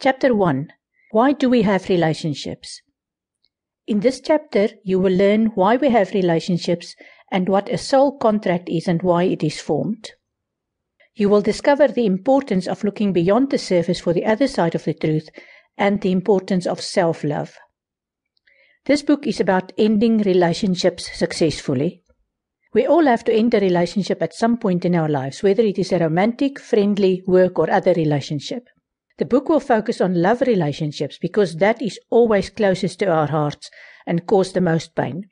Chapter 1. Why do we have relationships? In this chapter, you will learn why we have relationships and what a soul contract is and why it is formed. You will discover the importance of looking beyond the surface for the other side of the truth and the importance of self-love. This book is about ending relationships successfully. We all have to end a relationship at some point in our lives, whether it is a romantic, friendly, work or other relationship. The book will focus on love relationships because that is always closest to our hearts and cause the most pain.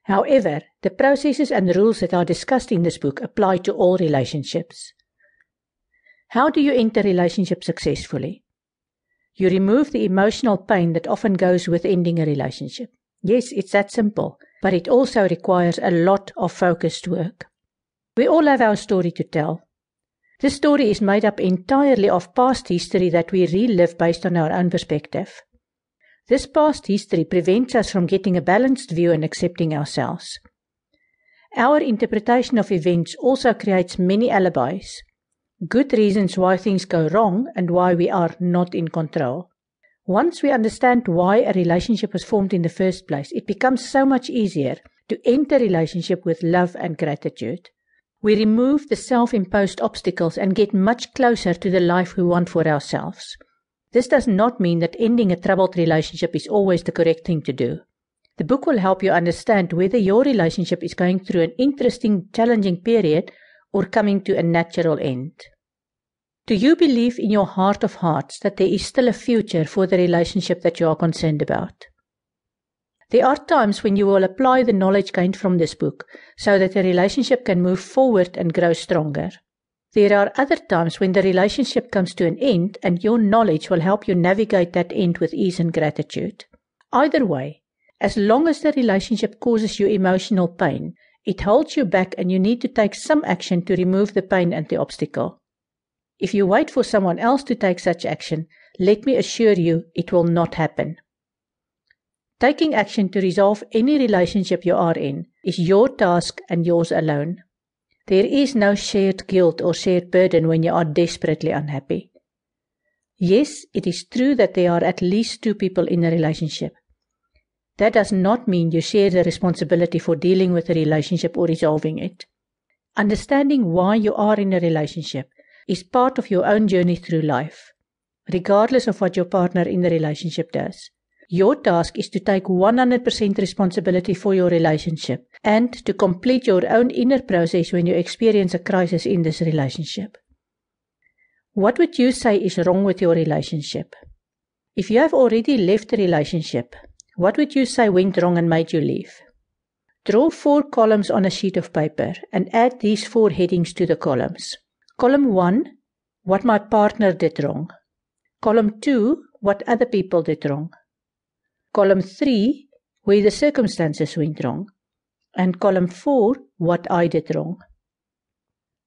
However, the processes and rules that are discussed in this book apply to all relationships. How do you enter a relationship successfully? You remove the emotional pain that often goes with ending a relationship. Yes, it's that simple, but it also requires a lot of focused work. We all have our story to tell. This story is made up entirely of past history that we relive based on our own perspective. This past history prevents us from getting a balanced view and accepting ourselves. Our interpretation of events also creates many alibis, good reasons why things go wrong and why we are not in control. Once we understand why a relationship was formed in the first place, it becomes so much easier to enter a relationship with love and gratitude. We remove the self-imposed obstacles and get much closer to the life we want for ourselves. This does not mean that ending a troubled relationship is always the correct thing to do. The book will help you understand whether your relationship is going through an interesting, challenging period or coming to a natural end. Do you believe in your heart of hearts that there is still a future for the relationship that you are concerned about? There are times when you will apply the knowledge gained from this book so that the relationship can move forward and grow stronger. There are other times when the relationship comes to an end and your knowledge will help you navigate that end with ease and gratitude. Either way, as long as the relationship causes you emotional pain, it holds you back and you need to take some action to remove the pain and the obstacle. If you wait for someone else to take such action, let me assure you it will not happen. Taking action to resolve any relationship you are in is your task and yours alone. There is no shared guilt or shared burden when you are desperately unhappy. Yes, it is true that there are at least two people in a relationship. That does not mean you share the responsibility for dealing with a relationship or resolving it. Understanding why you are in a relationship is part of your own journey through life, regardless of what your partner in the relationship does. Your task is to take 100% responsibility for your relationship and to complete your own inner process when you experience a crisis in this relationship. What would you say is wrong with your relationship? If you have already left the relationship, what would you say went wrong and made you leave? Draw 4 columns on a sheet of paper and add these 4 headings to the columns. Column 1, what my partner did wrong. Column 2, what other people did wrong. Column 3, where the circumstances went wrong. And column 4, what I did wrong.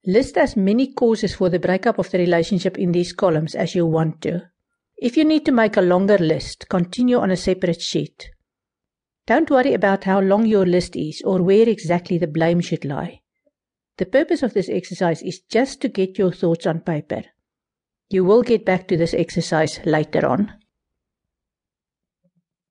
List as many causes for the breakup of the relationship in these columns as you want to. If you need to make a longer list, continue on a separate sheet. Don't worry about how long your list is or where exactly the blame should lie. The purpose of this exercise is just to get your thoughts on paper. You will get back to this exercise later on.